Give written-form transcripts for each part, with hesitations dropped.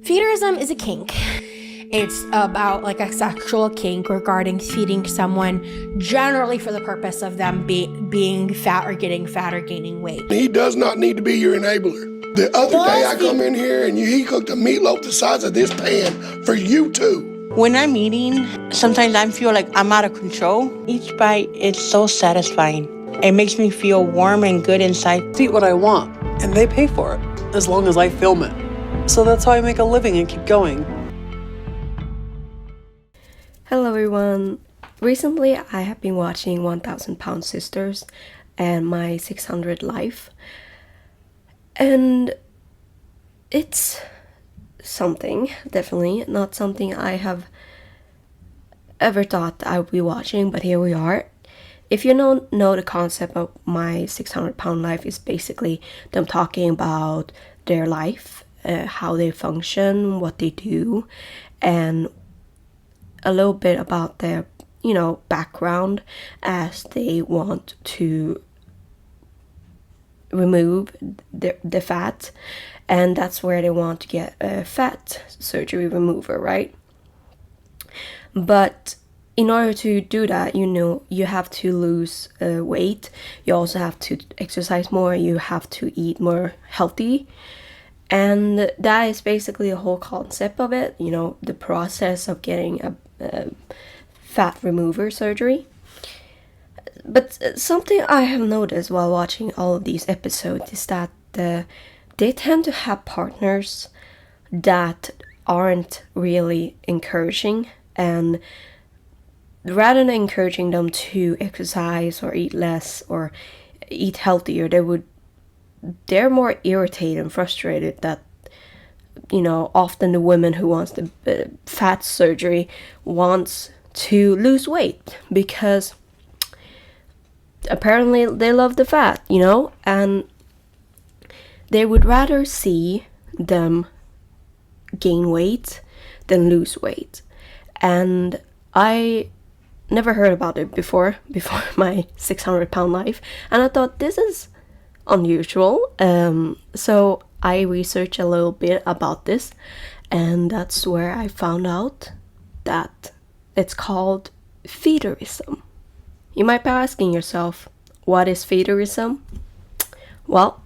Feederism is a kink. It's about like a sexual kink regarding feeding someone, generally for the purpose of them being fat or getting fat or gaining weight. He does not need to be your enabler. The other day I come in here and he cooked a meatloaf the size of this pan for you two. When I'm eating, sometimes I feel like I'm out of control. Each bite is so satisfying. It makes me feel warm and good inside. I eat what I want, and they pay for it, as long as I film it. So that's how I make a living and keep going. Hello everyone. Recently I have been watching 1000 Pound Sisters and My 600 Life. And it's something, definitely not something I have ever thought I would be watching, but here we are. If you don't know the concept of My 600 Pound Life, is basically them talking about their life, how they function, what they do, and a little bit about their, background as they want to remove the fat, and that's where they want to get a fat surgery remover, right? But in order to do that, you have to lose weight. You also have to exercise more. You have to eat more healthy. And that is basically the whole concept of it, the process of getting a fat remover surgery. But something I have noticed while watching all of these episodes is that they tend to have partners that aren't really encouraging, and rather than encouraging them to exercise or eat less or eat healthier, they're more irritated and frustrated that, often the woman who wants the fat surgery wants to lose weight because apparently they love the fat, and they would rather see them gain weight than lose weight. And I never heard about it before my 600 pound life, and I thought this is unusual. So I researched a little bit about this, and that's where I found out that it's called Feederism. You might be asking yourself, what is Feederism? Well,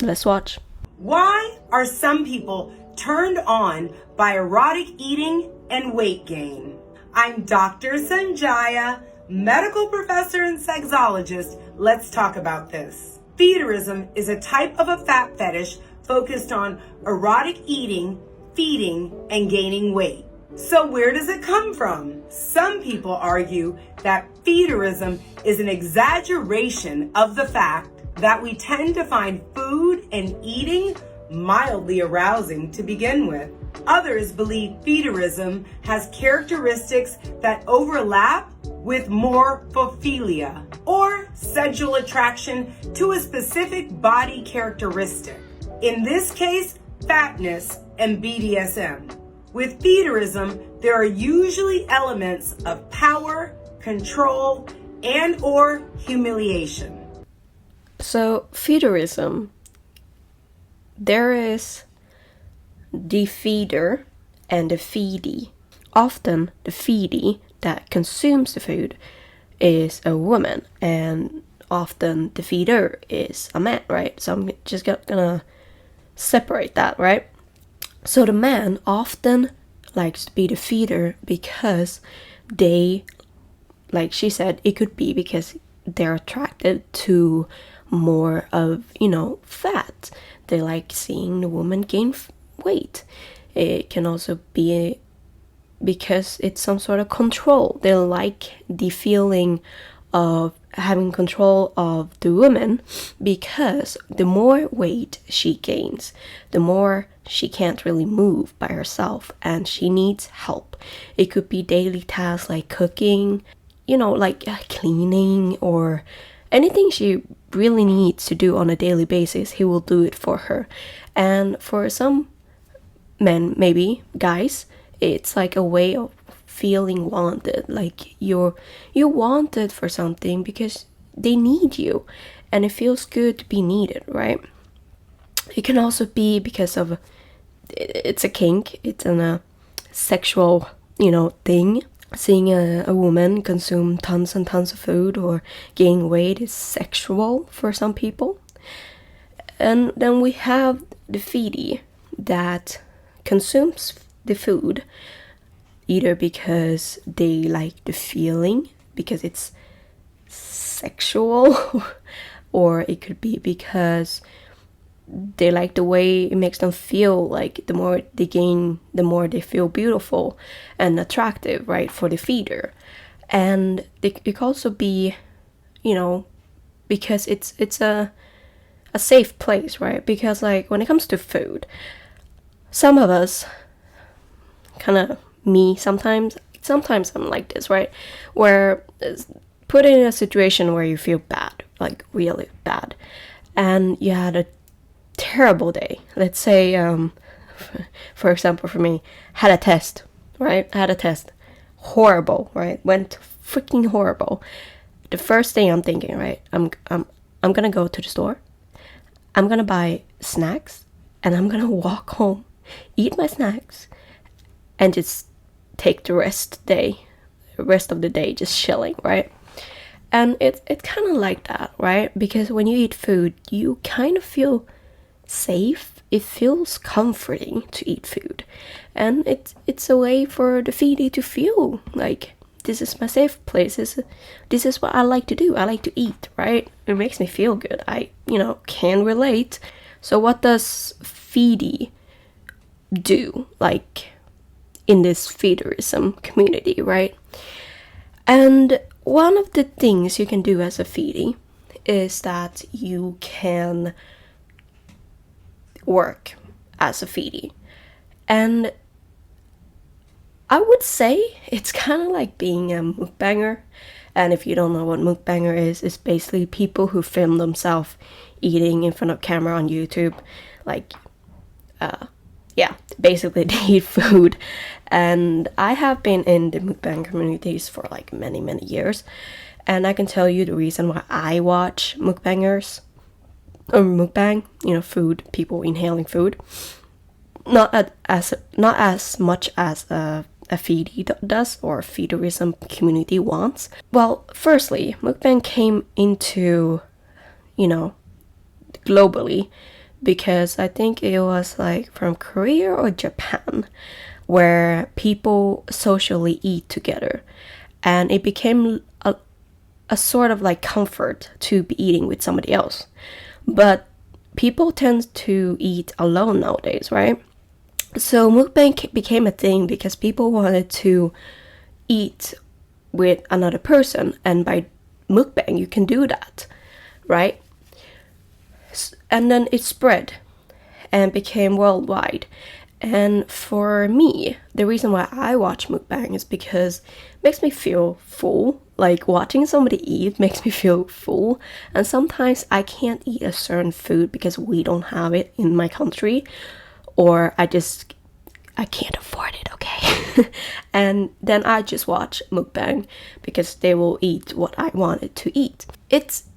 let's watch. Why are some people turned on by erotic eating and weight gain? I'm Dr. Sanjaya, medical professor and sexologist. Let's talk about this. Feederism is a type of a fat fetish focused on erotic eating, feeding, and gaining weight. So where does it come from? Some people argue that feederism is an exaggeration of the fact that we tend to find food and eating mildly arousing to begin with. Others believe feederism has characteristics that overlap with morphophilia, or sexual attraction to a specific body characteristic. In this case, fatness and BDSM. With feederism, there are usually elements of power, control, and or humiliation. So, feederism, there is the feeder and the feedee. Often, the feedee that consumes the food is a woman, and often the feeder is a man, right? So I'm just gonna separate that, right? So the man often likes to be the feeder because they, like she said, it could be because they're attracted to more of, fat. They like seeing the woman gain weight. It can also be because it's some sort of control. They like the feeling of having control of the woman, because the more weight she gains, the more she can't really move by herself and she needs help. It could be daily tasks like cooking, like cleaning, or anything she really needs to do on a daily basis. He will do it for her. And for some men, maybe guys, it's like a way of feeling wanted, like you're wanted for something because they need you, and it feels good to be needed, right? It can also be because of it's a kink, it's a sexual, thing. Seeing a woman consume tons and tons of food or gain weight is sexual for some people. And then we have the feedee that consumes the food either because they like the feeling, because it's sexual, or it could be because they like the way it makes them feel. Like the more they gain, the more they feel beautiful and attractive, right, for the feeder. And it could also be, because it's a safe place, right? Because like when it comes to food, some of us, kind of me sometimes I'm like this, right, where put in a situation where you feel bad, like really bad, and you had a terrible day. Let's say, for example, for me, had a test, right? I had a test, horrible, right? Went freaking horrible. The first thing I'm thinking, right? I'm gonna go to the store. I'm gonna buy snacks, and I'm gonna walk home, eat my snacks, and just take the rest of the day just chilling, right? And it's kind of like that, right? Because when you eat food, you kind of feel safe. It feels comforting to eat food, and it's a way for the feedee to feel like this is my safe place. This is what I like to do. I like to eat, right? It makes me feel good. I can relate. So what does feedee do, like in this feederism community, right? And one of the things you can do as a feedee is that you can work as a feedee. And I would say it's kind of like being a mukbanger. And if you don't know what mukbanger is, it's basically people who film themselves eating in front of camera on YouTube. Like, basically they eat food. And I have been in the mukbang communities for like many, many years. And I can tell you the reason why I watch mukbangers, or mukbang, food, people inhaling food, not as much as a feedee does, or a feederism community wants. Well, firstly, mukbang came into, globally, because I think it was like from Korea or Japan, where people socially eat together, and it became a sort of like comfort to be eating with somebody else. But people tend to eat alone nowadays, right? So mukbang became a thing because people wanted to eat with another person, and by mukbang you can do that, right? And then it spread and became worldwide. And for me, the reason why I watch mukbang is because it makes me feel full. Like watching somebody eat makes me feel full. And sometimes I can't eat a certain food because we don't have it in my country, or I can't afford it, okay? And then I just watch mukbang because they will eat what I wanted to eat.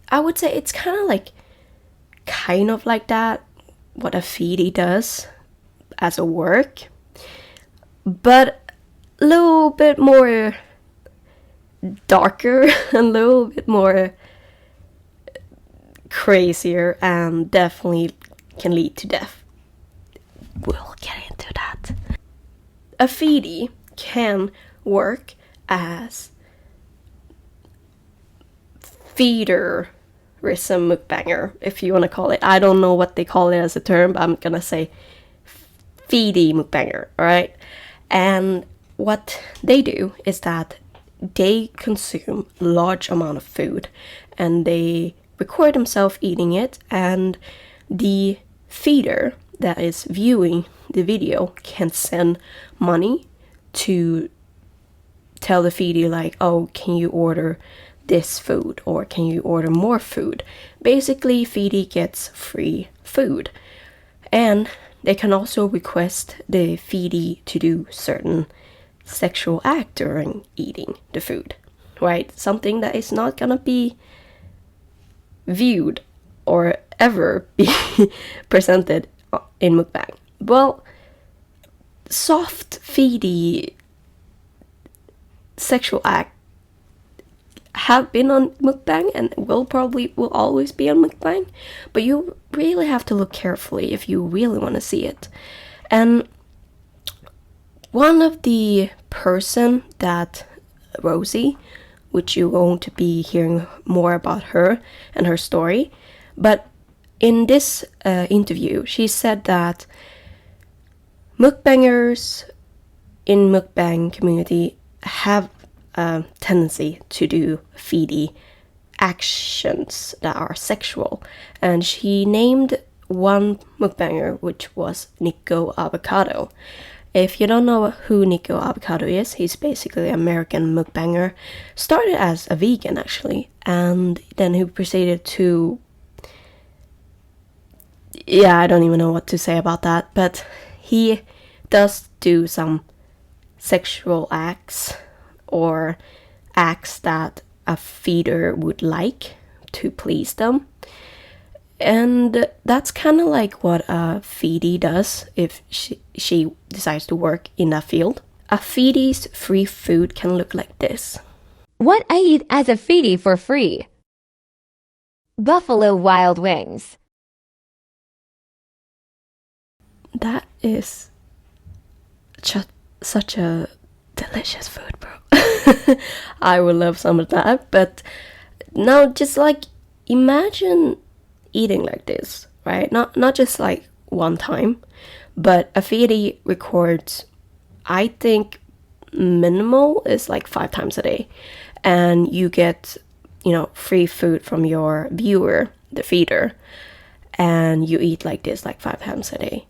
I would say it's kind of like that, what a feedee does as a work, but a little bit more darker, a little bit more crazier, and definitely can lead to death. We'll get into that. A feedee can work as feederism mukbanger, if you want to call it. I don't know what they call it as a term, but I'm gonna say feedee mukbanger, alright? And what they do is that they consume large amount of food, and they record themselves eating it, and the feeder that is viewing the video can send money to tell the feedee like, oh, can you order this food, or can you order more food? Basically, feedee gets free food. And they can also request the feedee to do certain sexual act during eating the food, right? Something that is not gonna be viewed or ever be presented in mukbang. Well, soft, feedy sexual act have been on mukbang and will always be on mukbang, but you really have to look carefully if you really want to see it. And one of the person that Rosie, which you're going to be hearing more about her and her story, but in this interview she said that mukbangers in mukbang community have a tendency to do feedy actions that are sexual, and she named one mukbanger, which was Nico Avocado. If you don't know who Nico Avocado is, he's basically an American mukbanger, started as a vegan actually, and then he proceeded to, I don't even know what to say about that, but he does do some sexual acts or acts that a feeder would like to please them. And that's kind of like what a feedee does if she decides to work in that field. A feedee's free food can look like this. What I eat as a feedee for free. Buffalo Wild Wings. That is such a delicious food, bro. I would love some of that. But now just like imagine eating like this, right? Not just like one time, but a feedee records, I think minimal is like 5 times a day, and you get, free food from your viewer, the feeder, and you eat like this like 5 times a day.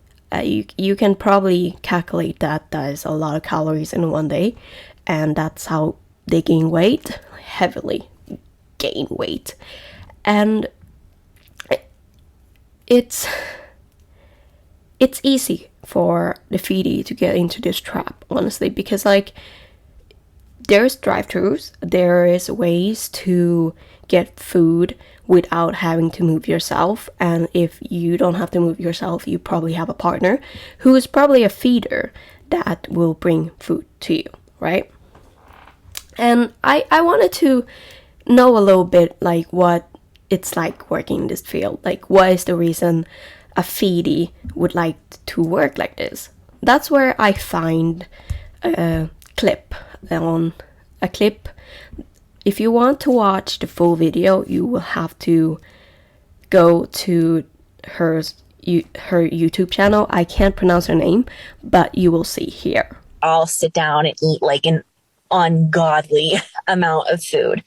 You can probably calculate that is a lot of calories in one day, and that's how they gain weight, heavily gain weight. And it's easy for the feedee to get into this trap, honestly, because like there's drive-thrus, there is ways to get food without having to move yourself, and if you don't have to move yourself, you probably have a partner who is probably a feeder that will bring food to you, right? And I wanted to know a little bit like what it's like working in this field. Like, what is the reason a feedee would like to work like this? That's where I find a clip. If you want to watch the full video, you will have to go to her YouTube channel. I can't pronounce her name, but you will see here. I'll sit down and eat like an ungodly amount of food.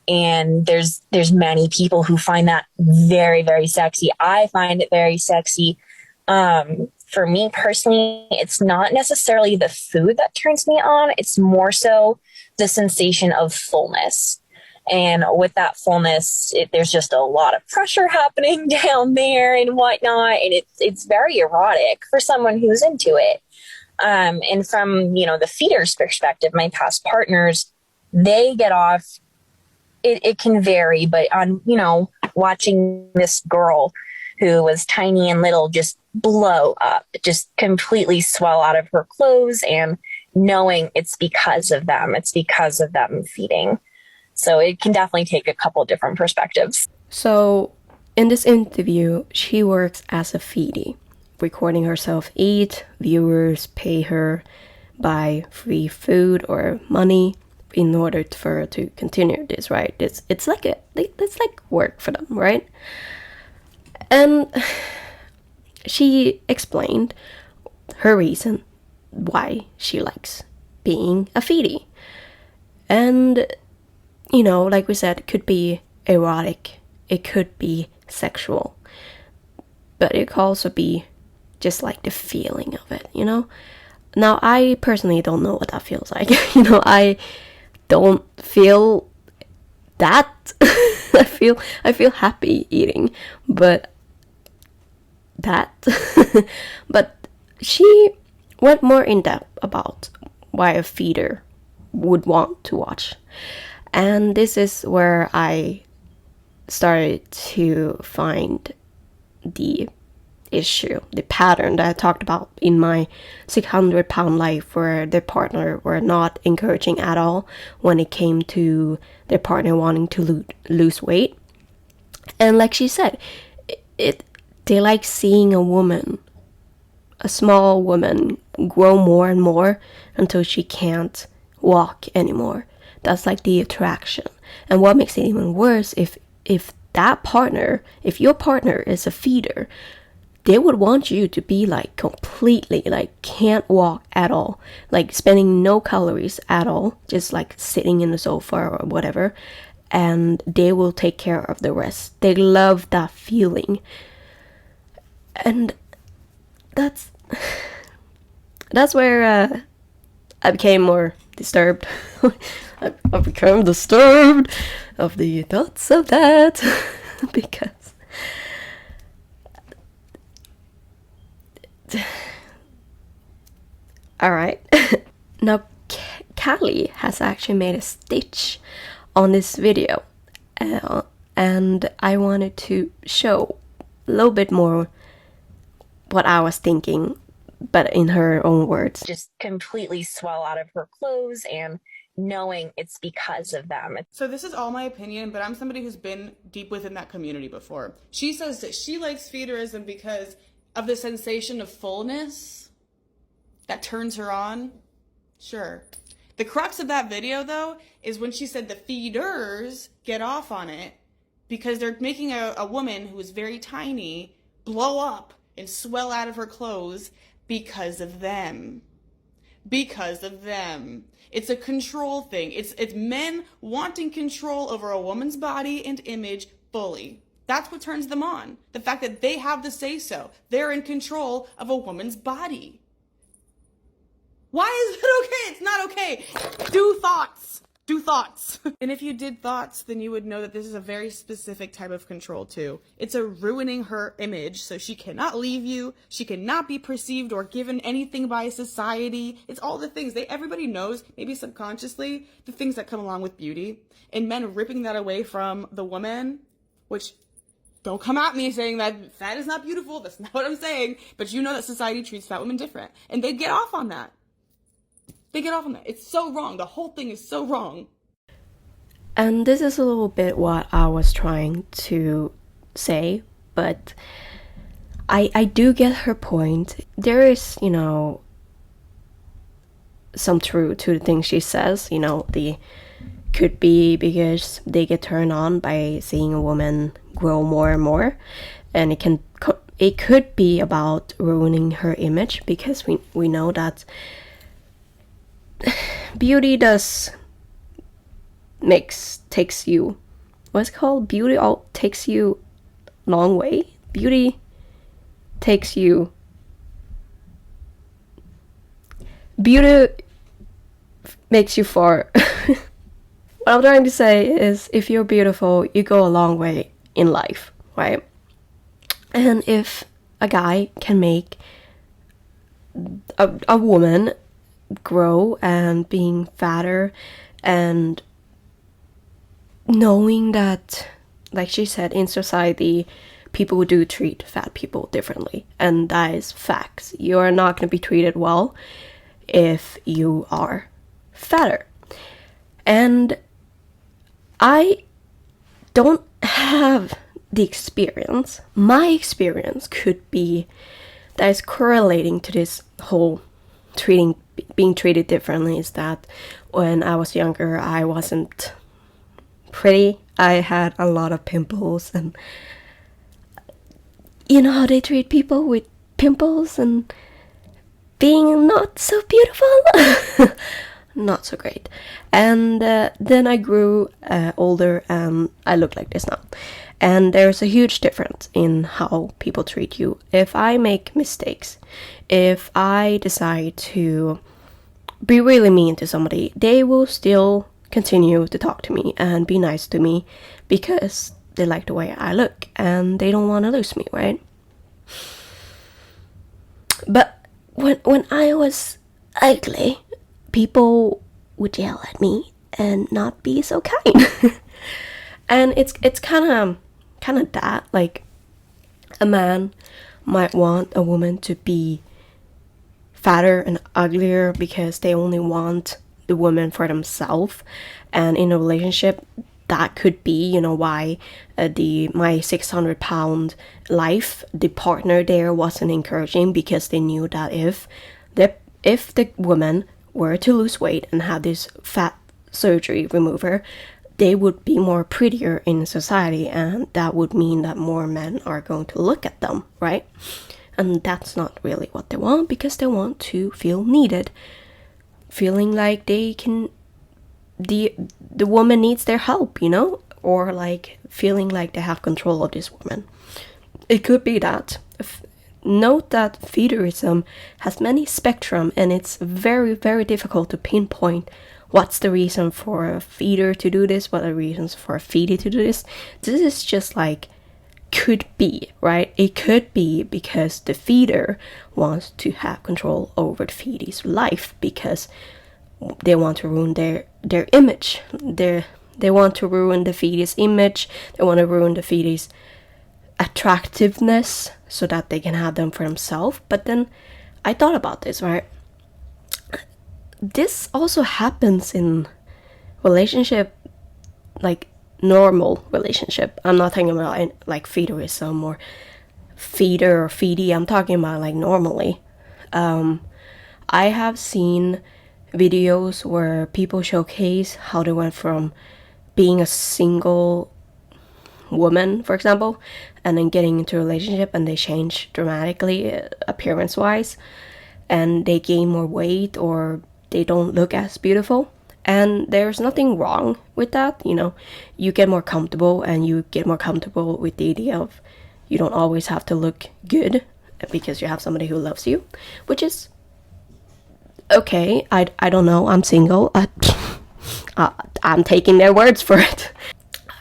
And there's many people who find that very, very sexy. I find it very sexy. For me personally, it's not necessarily the food that turns me on. It's more so the sensation of fullness. And with that fullness, there's just a lot of pressure happening down there and whatnot. And it's very erotic for someone who's into it. And from, the feeder's perspective, my past partners, they get off. It can vary, but on, watching this girl who was tiny and little just blow up, just completely swell out of her clothes, and knowing it's because of them feeding. So it can definitely take a couple different perspectives. So in this interview, she works as a feedee, recording herself eat. Viewers pay her by free food or money in order for her to continue this, right? It's like work for them, right? And she explained her reason why she likes being a feedee. And, like we said, it could be erotic, it could be sexual, but it could also be just like the feeling of it, Now, I personally don't know what that feels like. I don't feel that. I feel happy eating, but she went more in depth about why a feeder would want to watch. And this is where I started to find the issue, the pattern that I talked about in my 600-pound life, where their partner were not encouraging at all when it came to their partner wanting to lose weight. And like she said, they like seeing a small woman, grow more and more until she can't walk anymore. That's like the attraction. And what makes it even worse, if your partner is a feeder, they would want you to be like completely like can't walk at all, like spending no calories at all, just like sitting in the sofa or whatever, and they will take care of the rest. They love that feeling. And that's where I became more disturbed. I became disturbed of the thoughts of that because all right. Now Callie has actually made a stitch on this video, and I wanted to show a little bit more what I was thinking, but in her own words. Just completely swell out of her clothes and knowing it's because of them. So this is all my opinion, but I'm somebody who's been deep within that community before. She says that she likes feederism because of the sensation of fullness that turns her on. Sure. The crux of that video, though, is when she said the feeders get off on it because they're making a woman who is very tiny blow up and swell out of her clothes because of them. Because of them. It's a control thing. It's men wanting control over a woman's body and image fully. That's what turns them on. The fact that they have the say-so. They're in control of a woman's body. Why is it okay? It's not okay. Do thoughts. Do thoughts. And if you did thoughts, then you would know that this is a very specific type of control too. It's a ruining her image, so she cannot leave you. She cannot be perceived or given anything by society. It's all the things everybody knows, maybe subconsciously, the things that come along with beauty. And men ripping that away from the woman, which, don't come at me saying that fat is not beautiful. That's not what I'm saying. But you know that society treats fat women different. And they get off on that. They get off on that. It's so wrong. The whole thing is so wrong. And this is a little bit what I was trying to say, but I do get her point. There is, some truth to the things she says. The could be because they get turned on by seeing a woman grow more and more, and it could be about ruining her image, because we know that beauty takes you, what's it called? Beauty takes you long way. Beauty makes you far. What I'm trying to say is, if you're beautiful, you go a long way in life, right? And if a guy can make a woman grow and being fatter, and knowing that, like she said, in society people do treat fat people differently, and that is facts. You are not going to be treated well if you are fatter. And I don't have the experience. My experience could be that is correlating to this whole being treated differently, is that when I was younger, I wasn't pretty. I had a lot of pimples, and you know how they treat people with pimples and being not so beautiful. Not so great. And then I grew older, and I look like this now. And there's a huge difference in how people treat you. If I make mistakes, if I decide to be really mean to somebody, they will still continue to talk to me and be nice to me because they like the way I look and they don't want to lose me, right? But when I was ugly, people would yell at me and not be so kind. And it's kind of that, like a man might want a woman to be fatter and uglier because they only want the woman for themselves. And in a relationship, that could be, why my 600-pound life, the partner there wasn't encouraging, because they knew that if the woman were to lose weight and have this fat surgery remover, they would be more prettier in society, and that would mean that more men are going to look at them, right? And that's not really what they want, because they want to feel needed, feeling like they can, the woman needs their help, or like feeling like they have control of this woman. It could be that. Note that feederism has many spectrum, and it's very, very difficult to pinpoint what's the reason for a feeder to do this, what are the reasons for a feedee to do this. This is just like, could be, right? It could be because the feeder wants to have control over the feedee's life, because they want to ruin their image. They want to ruin the feedee's image. They want to ruin the feedee's attractiveness so that they can have them for themselves. But then I thought about this, right? This also happens in relationship, like normal relationship. I'm not talking about like feederism or feeder or feedee. I'm talking about like normally. I have seen videos where people showcase how they went from being a single woman, for example, and then getting into a relationship, and they change dramatically appearance wise, and they gain more weight, or they don't look as beautiful. And there's nothing wrong with that. You get more comfortable, and you get more comfortable with the idea of you don't always have to look good because you have somebody who loves you, which is okay. I don't know, I'm single. I'm taking their words for it.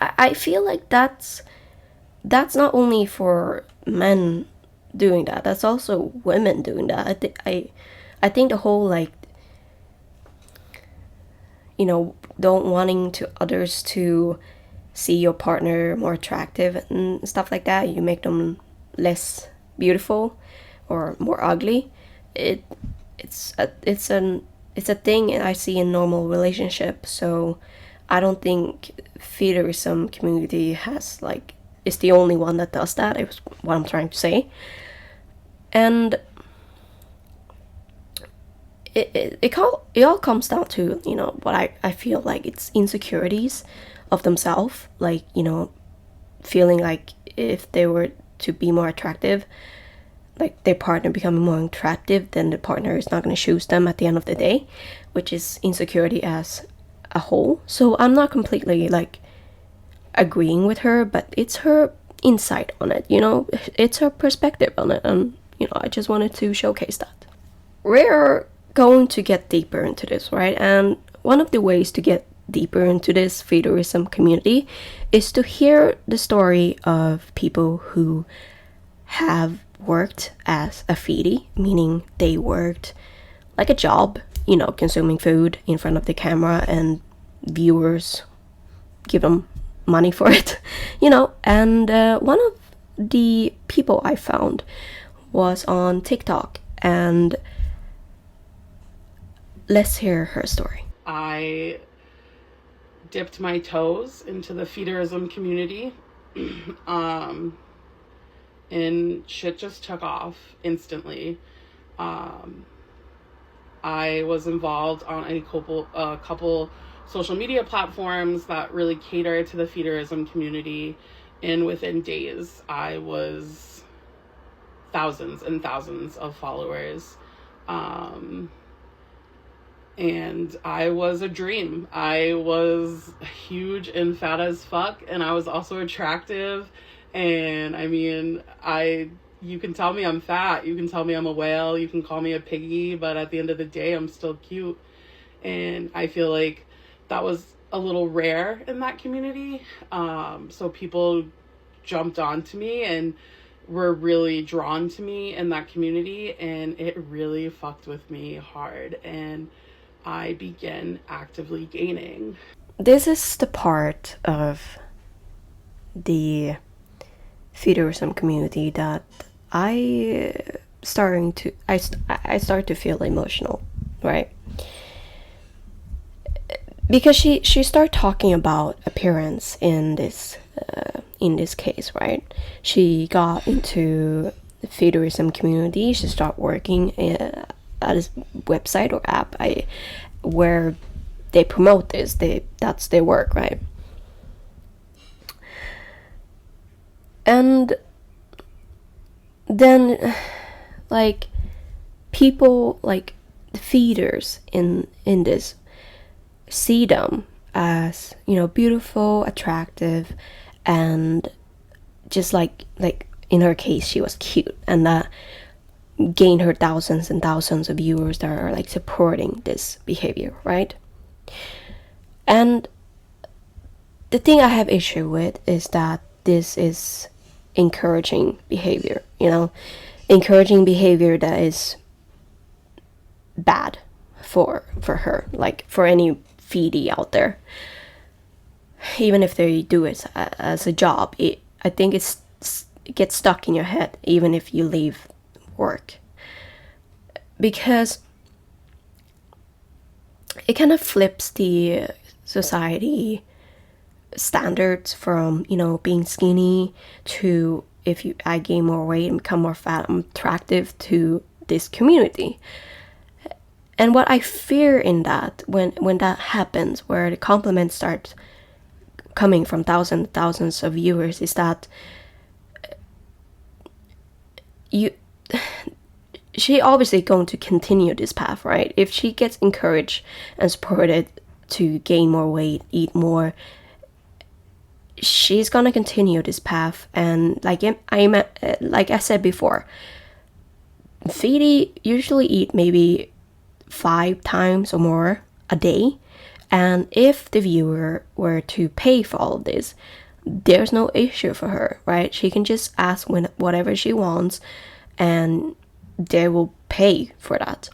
I feel like that's not only for men doing that, that's also women doing that. I think the whole like, don't wanting to others to see your partner more attractive and stuff like that, you make them less beautiful or more ugly. It's a thing I see in normal relationships. So I don't think feederism community is the only one that does that. It was what I'm trying to say. And it all comes down to, what I feel like it's insecurities of themselves, like, feeling like if they were to be more attractive, like their partner becoming more attractive, then the partner is not going to choose them at the end of the day, which is insecurity as a whole. So I'm not completely like agreeing with her, but it's her insight on it, it's her perspective on it, and I just wanted to showcase that. We're going to get deeper into this, right? And one of the ways to get deeper into this feederism community is to hear the story of people who have worked as a feedee, meaning they worked like a job, consuming food in front of the camera, and viewers give them money for it, and one of the people I found was on TikTok, and let's hear her story. I dipped my toes into the feederism community, and shit just took off instantly. I was involved on a couple social media platforms that really cater to the feederism community, and within days I was thousands and thousands of followers. And I was a dream. I was huge and fat as fuck, and I was also attractive. And I mean, you can tell me I'm fat, you can tell me I'm a whale, you can call me a piggy, but at the end of the day, I'm still cute. And I feel like that was a little rare in that community. So people jumped onto me and were really drawn to me in that community, and it really fucked with me hard. And I began actively gaining. This is the part of the feederism community that I start to feel emotional, right? Because she started talking about appearance in this case, right? She got into the Feederism community. She started working at this website or app where they promote this. That's their work, right? And then, like, people, like, the feeders in this see them as, you know, beautiful, attractive, and just like in her case, she was cute, and that gained her thousands and thousands of viewers that are like supporting this behavior, right? And the thing I have issue with is that this is encouraging behavior, you know, encouraging behavior that is bad for her, like for any feedee out there. Even if they do it as a job, I think it gets stuck in your head even if you leave work, because it kind of flips the society standards from, you know, being skinny to, if I gain more weight and become more fat, I'm attractive to this community. And what I fear in that, when that happens, where the compliments start coming from thousands of viewers, is that she obviously going to continue this path, right? If she gets encouraged and supported to gain more weight, eat more, she's gonna continue this path. And like I said before, feedee usually eat maybe 5 times or more a day, and if the viewer were to pay for all of this, there's no issue for her, right? She can just ask whatever she wants, and they will pay for that.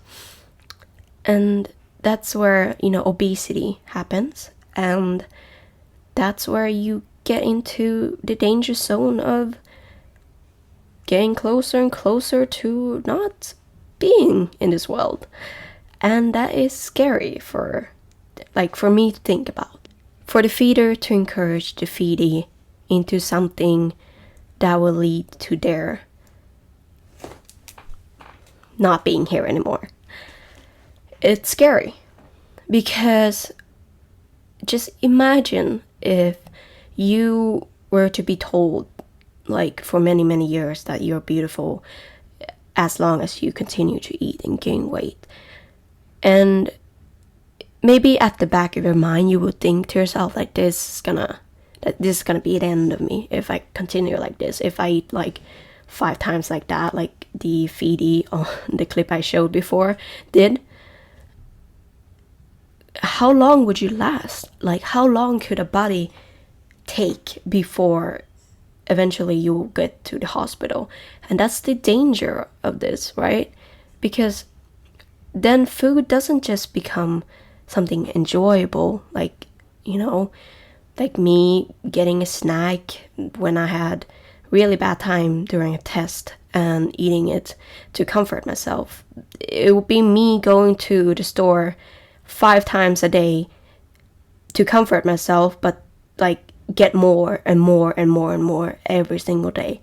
And that's where, you know, obesity happens, and that's where you get into the danger zone of getting closer and closer to not being in this world. And that is scary for me to think about. For the feeder to encourage the feedee into something that will lead to their not being here anymore. It's scary, because just imagine if you were to be told, like, for many years that you're beautiful as long as you continue to eat and gain weight. And maybe at the back of your mind you would think to yourself, like, this is gonna be the end of me if I continue like this. If I eat like 5 times like that, like the feedee on the clip I showed before did, how long would you last? Like, how long could a body take before eventually you will get to the hospital? And that's the danger of this, right? Because then food doesn't just become something enjoyable, like, you know, like me getting a snack when I had really bad time during a test and eating it to comfort myself. It would be me going to the store 5 times a day to comfort myself, but like get more and more and more and more every single day.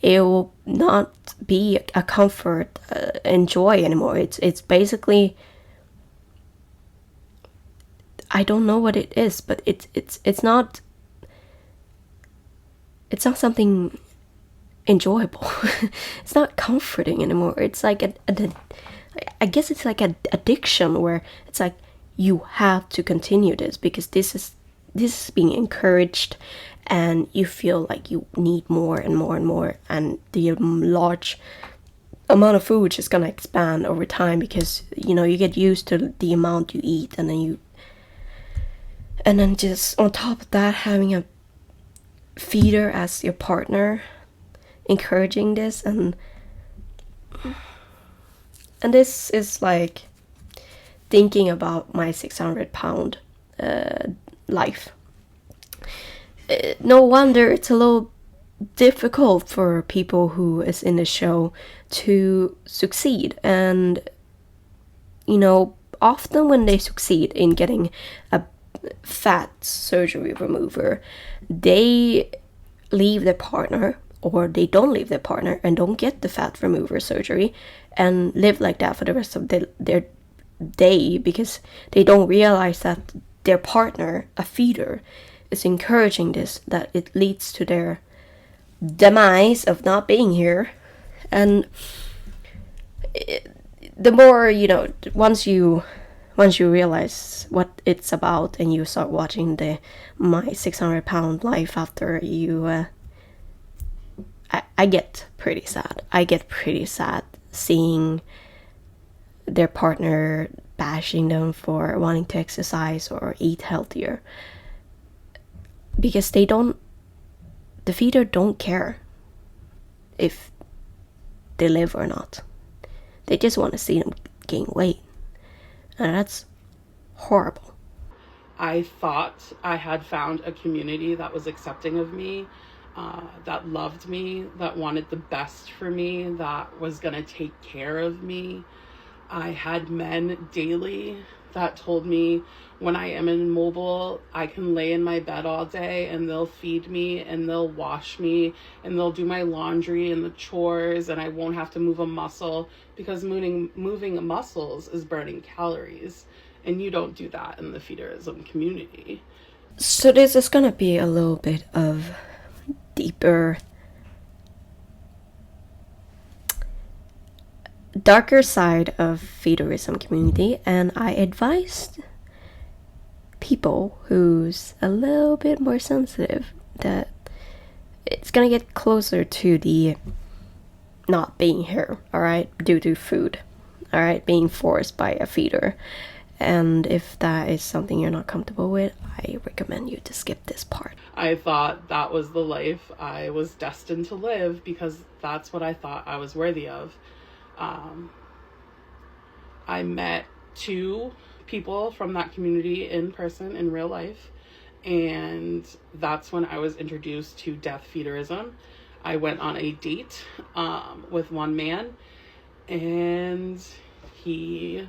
It will not be a comfort and joy anymore. It's basically, I don't know what it is, but it's not something enjoyable. It's not comforting anymore. It's like I guess it's like an addiction, where it's like you have to continue this because this is being encouraged, and you feel like you need more and more and more, and the large amount of food is gonna expand over time because, you know, you get used to the amount you eat, and then just on top of that, having a feeder as your partner encouraging this, and this is like thinking about my 600-pound life. No wonder it's a little difficult for people who is in the show to succeed. And, you know, often when they succeed in getting a fat surgery remover, they leave their partner, or they don't leave their partner and don't get the fat remover surgery and live like that for the rest of their day, because they don't realize that their partner, a feeder, is encouraging this, that it leads to their demise of not being here. And the more, you know, once you realize what it's about and you start watching the My 600 Pound Life after, you I get pretty sad. I get pretty sad seeing their partner bashing them for wanting to exercise or eat healthier, because the feeder don't care if they live or not. They just want to see them gain weight, and that's horrible. I thought I had found a community that was accepting of me, that loved me, that wanted the best for me, that was gonna take care of me. I had men daily that told me when I am immobile, I can lay in my bed all day and they'll feed me and they'll wash me and they'll do my laundry and the chores, and I won't have to move a muscle, because moving muscles is burning calories, and you don't do that in the Feederism community. So this is gonna be a little bit of deeper, darker side of Feederism community, and I advised people who's a little bit more sensitive that it's gonna get closer to the not being here, alright, due to food, alright, being forced by a feeder. And if that is something you're not comfortable with, I recommend you to skip this part. I thought that was the life I was destined to live, because that's what I thought I was worthy of. I met 2 people from that community in person, in real life, and that's when I was introduced to death feederism. I went on a date with one man, and he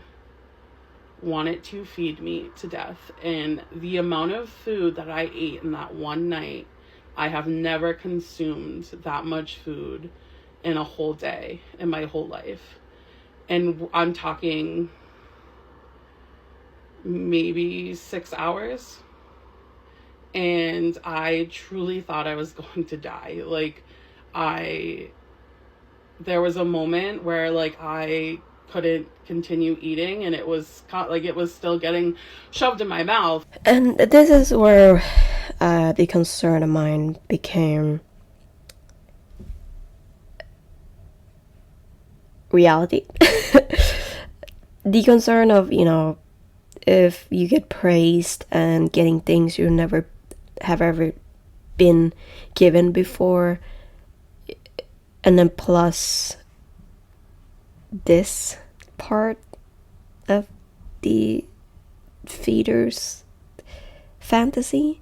wanted to feed me to death. And the amount of food that I ate in that one night, I have never consumed that much food in a whole day in my whole life. And I'm talking maybe 6 hours. And I truly thought I was going to die. Like, there was a moment where, like, I couldn't continue eating, and it was still getting shoved in my mouth. And this is where the concern of mine became reality. The concern of, you know, if you get praised and getting things you never have ever been given before, and then plus this part of the feeder's fantasy.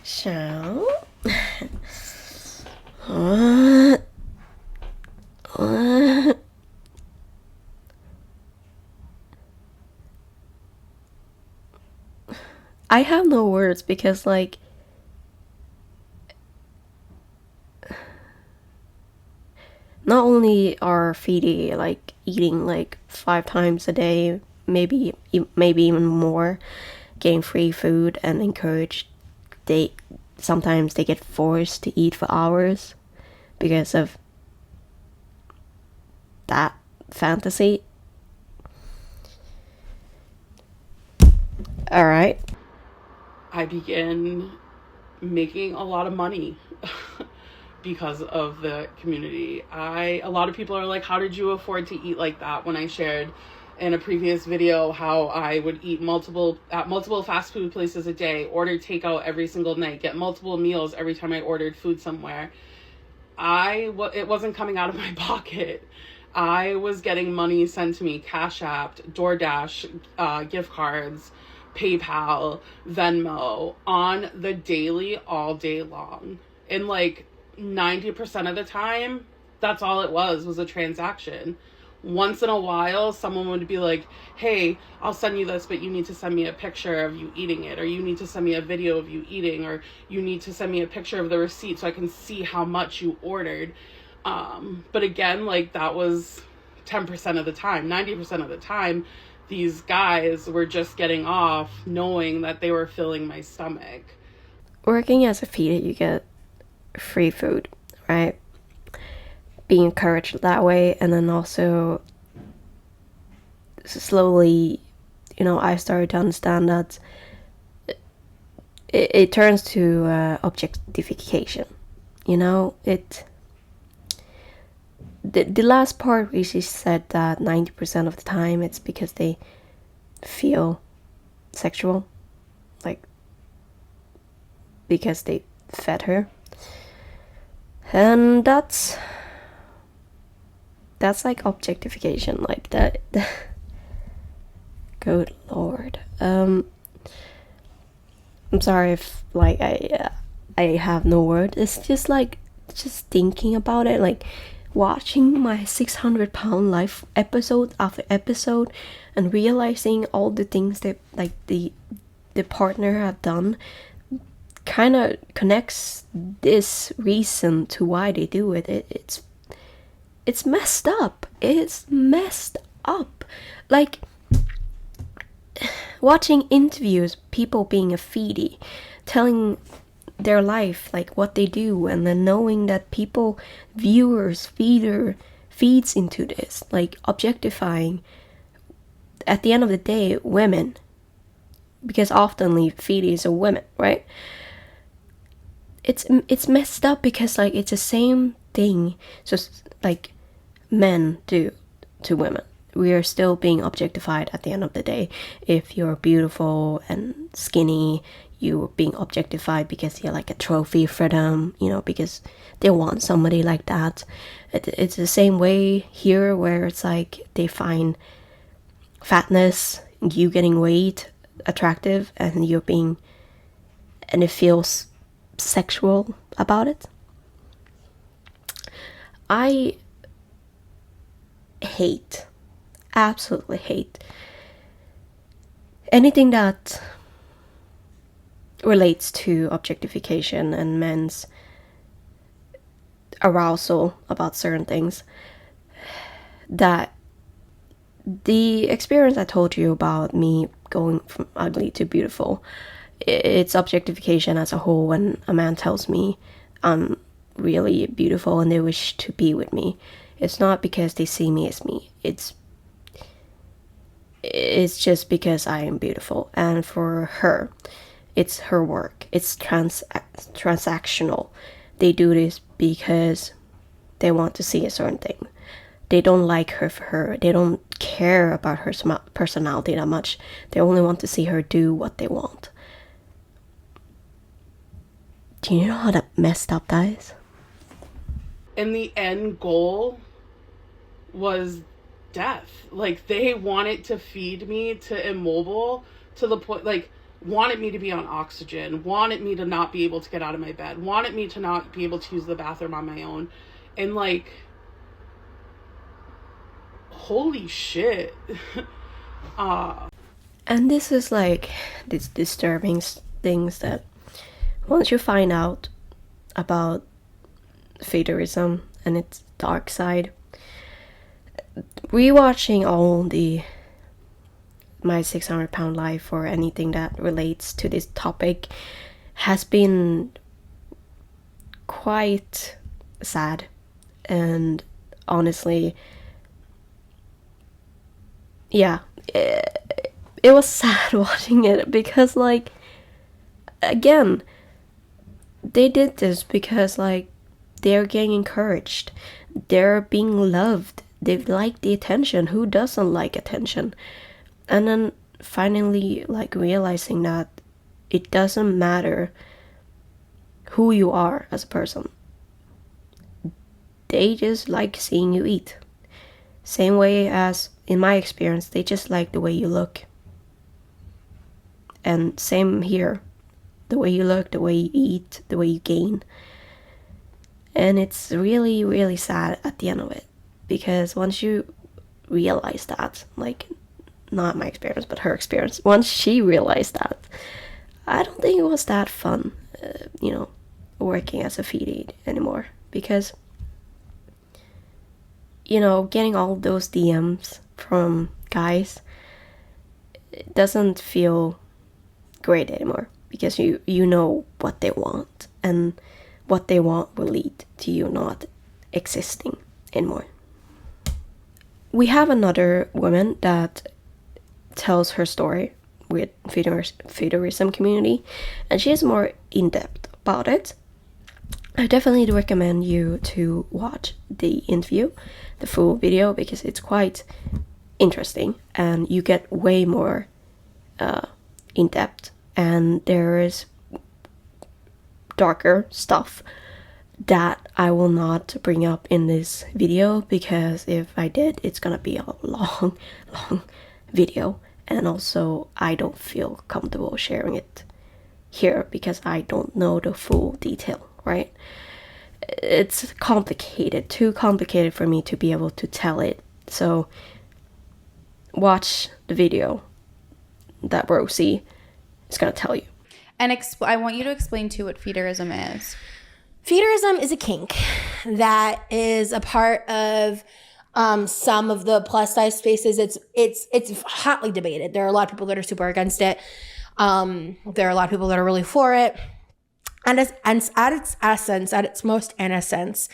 So I have no words, because, like, not only are feedee, like, eating like 5 times a day, maybe even more, getting free food and encouraged, sometimes they get forced to eat for hours because of that fantasy. All right. I began making a lot of money because of the community. A lot of people are like, how did you afford to eat like that? When I shared in a previous video how I would eat multiple fast food places a day, order takeout every single night, get multiple meals every time I ordered food somewhere. It wasn't coming out of my pocket. I was getting money sent to me, Cash App, DoorDash, gift cards, PayPal, Venmo on the daily, all day long. And like 90% of the time, that's all it was a transaction. Once in a while, someone would be like, hey, I'll send you this, but you need to send me a picture of you eating it, or you need to send me a video of you eating, or you need to send me a picture of the receipt so I can see how much you ordered. But again, like that was 10% of the time. 90% of the time, these guys were just getting off knowing that they were filling my stomach. Working as a feeder, you get free food, right? Being encouraged that way, and then also slowly, I started to understand that it turns to objectification. The last part where she said that 90% of the time it's because they feel sexual, like because they fed her, and that's like objectification, like that. Good Lord. I'm sorry if like I have no word. It's just like just thinking about it, like watching my 600-pound life episode after episode and realizing all the things that like the partner had done kind of connects this reason to why they do it. It's messed up. It's messed up. Like watching interviews, people being a feedee, telling their life, like what they do, and then knowing that feeds into this, like objectifying, at the end of the day, women, because oftenly feedees are women, right? It's messed up because like it's the same thing, just like men do to women. We are still being objectified at the end of the day. If you're beautiful and skinny, you're being objectified because you're like a trophy for them, because they want somebody like that. It's the same way here, where it's like they find fatness, you getting weight attractive, and it feels sexual about it. I absolutely hate anything that relates to objectification and men's arousal about certain things. That the experience I told you about me going from ugly to beautiful, it's objectification as a whole. When a man tells me I'm really beautiful and they wish to be with me, it's not because they see me as me. It's just because I am beautiful. And for her, it's her work. It's transactional. They do this because they want to see a certain thing. They don't like her for her. They don't care about her personality that much. They only want to see her do what they want. Do you know how that messed up that is? And the end goal was death. Like, they wanted to feed me to immobile to the point, like, wanted me to be on oxygen, wanted me to not be able to get out of my bed, wanted me to not be able to use the bathroom on my own. And like, holy shit. And this is like these disturbing things that once you find out about Feederism and its dark side, rewatching all my 600-pound life or anything that relates to this topic has been quite sad. And honestly, yeah, it was sad watching it, because like, again, they did this because like they're getting encouraged, they're being loved, they like the attention. Who doesn't like attention? And then finally like realizing that it doesn't matter who you are as a person, they just like seeing you eat. Same way as in my experience, they just like the way you look. And same here. The way you look, the way you eat, the way you gain. And it's really, really sad at the end of it. Because once you realize that, like, not my experience, but her experience, once she realized that, I don't think it was that fun, working as a feedee anymore. Because, getting all those DMs from guys, it doesn't feel great anymore. Because you know what they want, and what they want will lead to you not existing anymore. We have another woman that tells her story with Feederism community, and she is more in-depth about it. I definitely recommend you to watch the interview, the full video, because it's quite interesting and you get way more in-depth, and there is darker stuff that I will not bring up in this video, because if I did, it's gonna be a long video, and also I don't feel comfortable sharing it here because I don't know the full detail, right? It's complicated, too complicated for me to be able to tell it. So watch the video that Rosie is gonna tell you. And I want you to explain too what feederism is. Feederism is a kink that is a part of some of the plus size spaces. It's hotly debated. There are a lot of people that are super against it. There are a lot of people that are really for it. And at its essence, at its most innocence,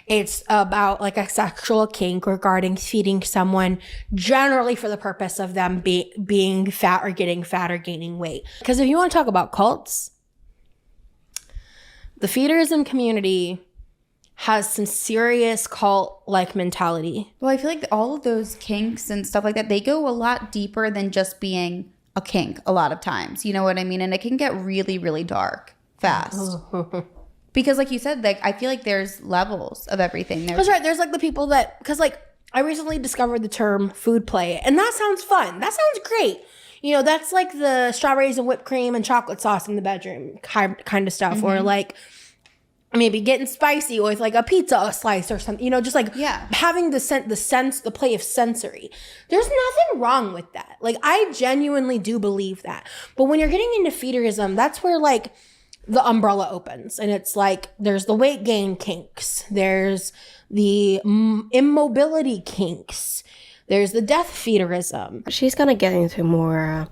it's about like a sexual kink regarding feeding someone generally for the purpose of them being fat or getting fat or gaining weight. Because if you want to talk about cults, the feederism community has some serious cult-like mentality. Well, I feel like all of those kinks and stuff like that, they go a lot deeper than just being a kink a lot of times. You know what I mean? And it can get really, really dark fast. Because like you said, like I feel like there's levels of everything. That's right. There's like the people that, because like I recently discovered the term food play, and that sounds fun. That sounds great. That's like the strawberries and whipped cream and chocolate sauce in the bedroom kind of stuff. Mm-hmm. Or like maybe getting spicy with like a pizza slice or something, just like having the play of sensory. There's nothing wrong with that. Like I genuinely do believe that. But when you're getting into feederism, that's where like the umbrella opens, and it's like there's the weight gain kinks, there's the immobility kinks, there's the death feederism. She's gonna get into more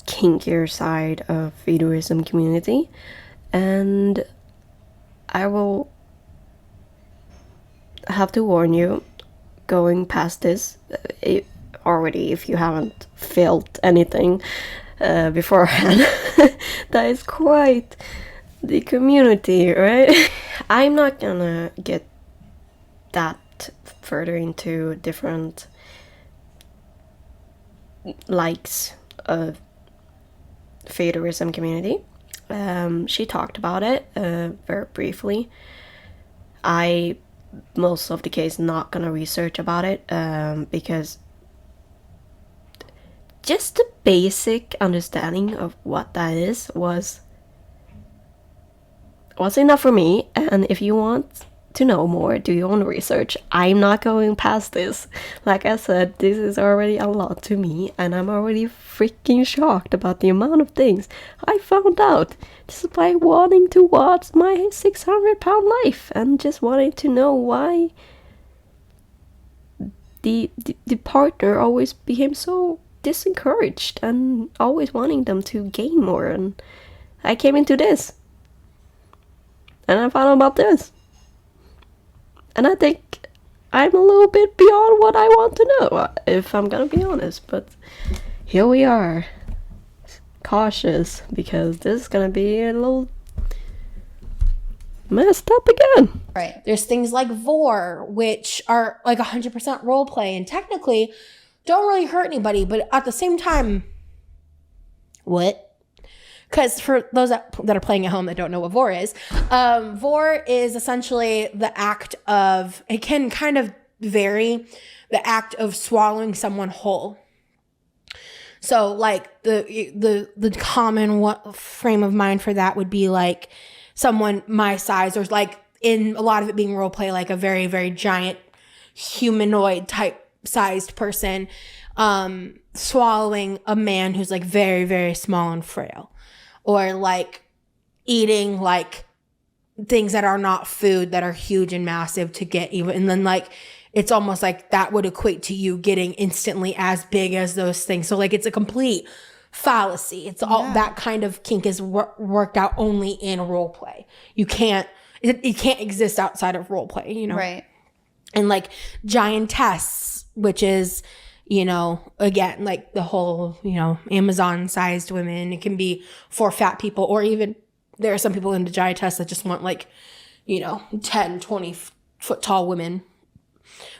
kinkier side of feederism community, and I will have to warn you, going past this already, if you haven't felt anything beforehand, that is quite the community, right? I'm not gonna get that further into different likes of feederism community. She talked about it very briefly. I most of the case not gonna research about it because just the basic understanding of what that is was enough for me. And if you want to know more, do your own research. I'm not going past this. Like I said, this is already a lot to me, and I'm already freaking shocked about the amount of things I found out just by wanting to watch my 600-pound life and just wanting to know why the partner always became so disencouraged and always wanting them to gain more. And I came into this and I found out about this, and I think I'm a little bit beyond what I want to know, if I'm gonna be honest. But here we are, cautious, because this is gonna be a little messed up again. Right. There's things like vor, which are like 100% role play and technically don't really hurt anybody, but at the same time, what? Because for those that are playing at home that don't know what vor is essentially the act of, it can kind of vary, the act of swallowing someone whole. So like the common frame of mind for that would be like someone my size, or like in a lot of it being role play, like a very, very giant humanoid type sized person swallowing a man who's like very, very small and frail, or like eating like things that are not food that are huge and massive to get even. And then like it's almost like that would equate to you getting instantly as big as those things. So like it's a complete fallacy. It's all that kind of kink is worked out only in role play. You can't, it can't exist outside of role play, you know? Right. And like giantess, which is, you know, again, like the whole, you know, Amazon sized women. It can be for fat people, or even there are some people into giantess that just want like, you know, 10, 20 foot tall women,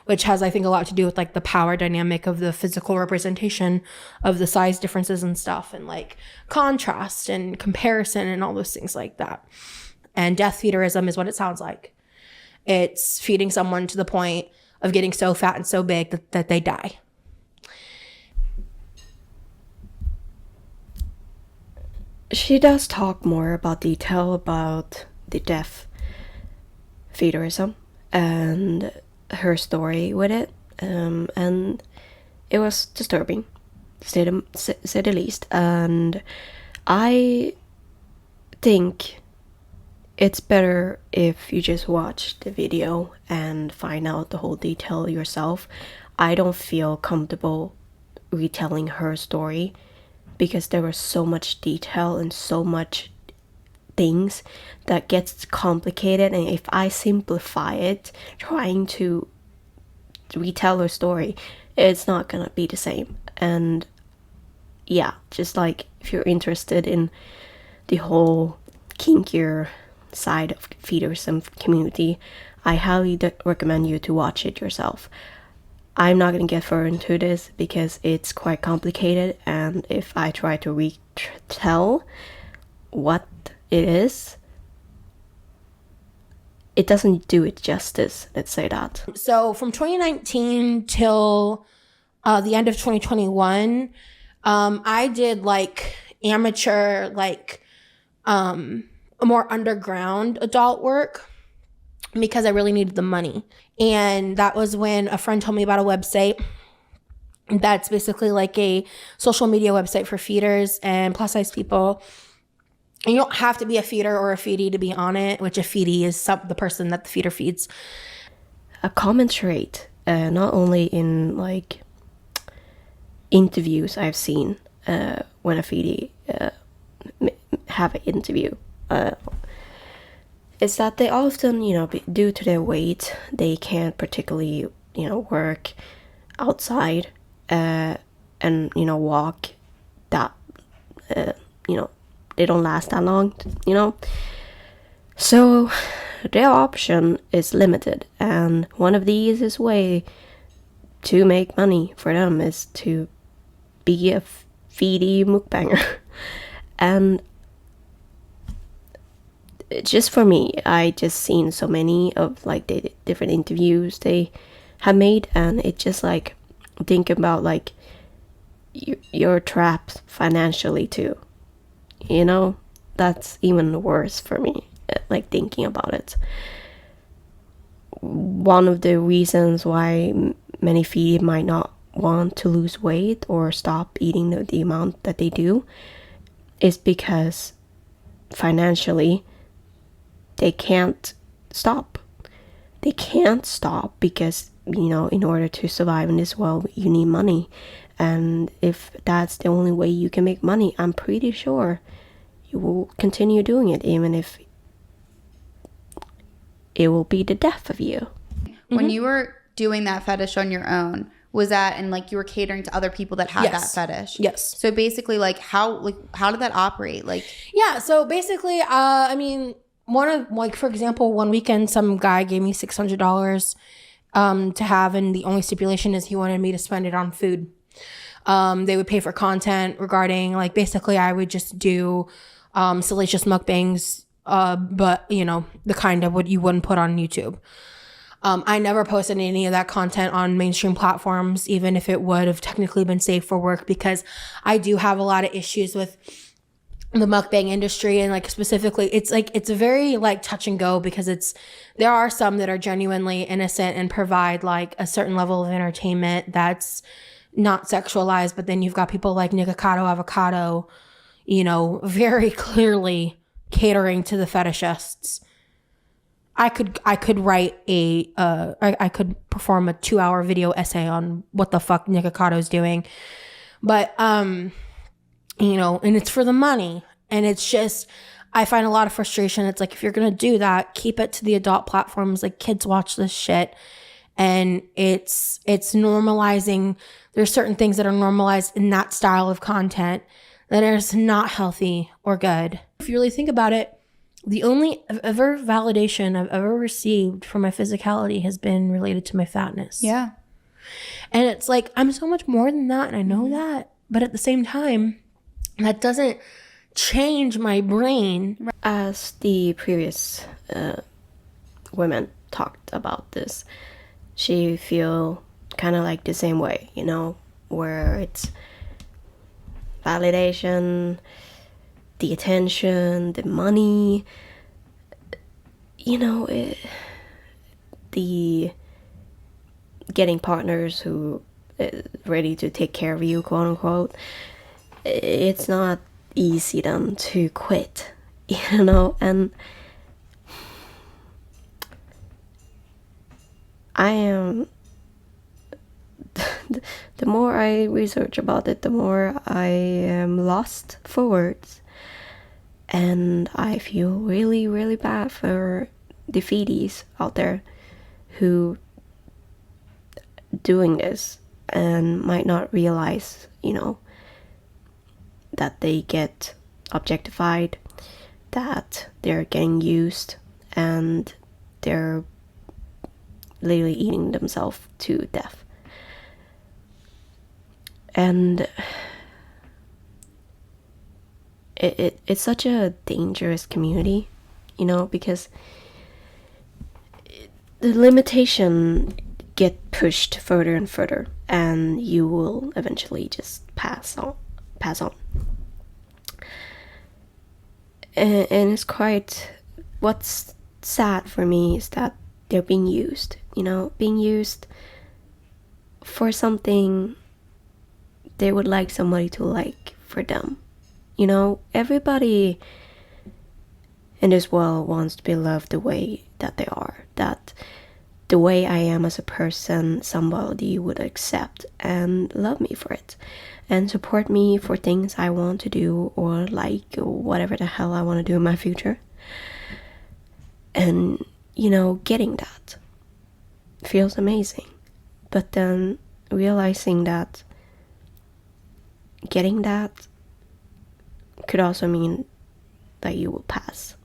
which has, I think, a lot to do with like the power dynamic of the physical representation of the size differences and stuff, and like contrast and comparison and all those things like that. And death feederism is what it sounds like. It's feeding someone to the point of getting so fat and so big that they die. She does talk more about detail about the death feederism and her story with it, and it was disturbing, to say the least. And I think it's better if you just watch the video and find out the whole detail yourself. I don't feel comfortable retelling her story because there was so much detail and so much things that gets complicated, and if I simplify it trying to retell her story, it's not gonna be the same. And yeah, just like if you're interested in the whole kinkier side of feederism community, I highly recommend you to watch it yourself. I'm not gonna get further into this because it's quite complicated, and if I try to retell what it is, it doesn't do it justice, let's say that. So from 2019 till the end of 2021, I did like amateur, like more underground adult work because I really needed the money. And that was when a friend told me about a website that's basically like a social media website for feeders and plus size people. And you don't have to be a feeder or a feedee to be on it, which a feedee is the person that the feeder feeds. A common trait, not only in like interviews I've seen when a feedee have an interview, is that they often, you know, due to their weight, they can't particularly, you know, work outside and, you know, walk that, you know, they don't last that long, you know. So their option is limited, and one of the easiest way to make money for them is to be a feedee mukbanger. And just for me, I just seen so many of like the different interviews they have made, and it just like think about like you're trapped financially too, you know. That's even worse for me, like thinking about it. One of the reasons why many feedee might not want to lose weight or stop eating the amount that they do is because financially they can't stop. They can't stop because, you know, in order to survive in this world, you need money. And if that's the only way you can make money, I'm pretty sure you will continue doing it, even if it will be the death of you. When you were doing that fetish on your own, was that, and like you were catering to other people that had that fetish? Yes. So basically, like how did that operate? Like, yeah. So basically, I mean, for example, one weekend, some guy gave me $600 to have, and the only stipulation is he wanted me to spend it on food. They would pay for content regarding, like, basically I would just do salacious mukbangs, but you know, the kind of what you wouldn't put on YouTube. I never posted any of that content on mainstream platforms, even if it would have technically been safe for work, because I do have a lot of issues with the mukbang industry, and like specifically it's a very like touch and go, because there are some that are genuinely innocent and provide like a certain level of entertainment that's not sexualized, but then you've got people like Nikocado Avocado, you know, very clearly catering to the fetishists. I could write I could perform a 2-hour video essay on what the fuck Nicocado's doing, but you know, and it's for the money. And it's just, I find a lot of frustration. It's like, if you're going to do that, keep it to the adult platforms. Like, kids watch this shit, and it's normalizing. There's certain things that are normalized in that style of content that is not healthy or good. If you really think about it, the only ever validation I've ever received for my physicality has been related to my fatness. Yeah. And it's like, I'm so much more than that, and I know that. But at the same time, that doesn't change my brain. As the previous women talked about this, she feel kind of like the same way, you know, where it's validation, the attention, the money, you know, the getting partners who ready to take care of you, quote unquote. It's not easy then to quit, you know, and I am the more I research about it, the more I am lost for words, and I feel really, really bad for the feedees out there who doing this and might not realize, you know, that they get objectified, that they're getting used, and they're literally eating themselves to death. And it's such a dangerous community, you know, because the limitation get pushed further and further, and you will eventually just pass on. And it's quite, what's sad for me is that they're being used, you know, being used for something they would like somebody to like for them. You know, everybody in this world wants to be loved the way that they are, that the way I am as a person, somebody would accept and love me for it, and support me for things I want to do, or like, or whatever the hell I want to do in my future. And, you know, getting that feels amazing. But then realizing that getting that could also mean that you will pass.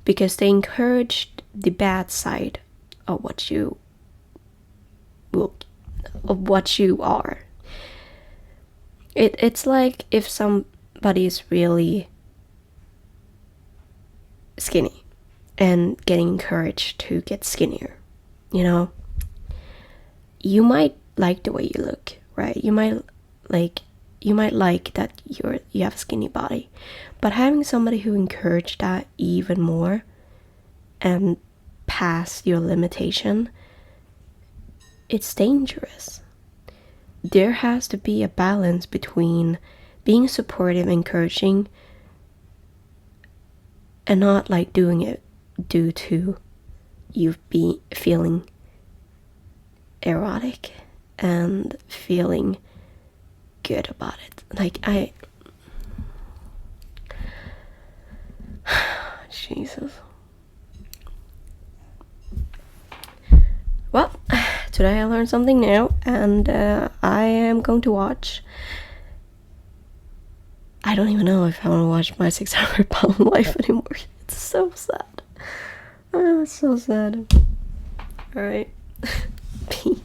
Because they encouraged the bad side of what you are. It's like if somebody is really skinny and getting encouraged to get skinnier, you know, you might like the way you look, right? You might like that you have a skinny body, but having somebody who encouraged that even more and past your limitation, it's dangerous. There has to be a balance between being supportive, encouraging, and not like doing it due to you feeling erotic and feeling good about it. Like Jesus. Well, today I learned something new, and I am going to watch. I don't even know if I want to watch My 600 Pound Life anymore. It's so sad. Oh, it's so sad. Alright. Peace.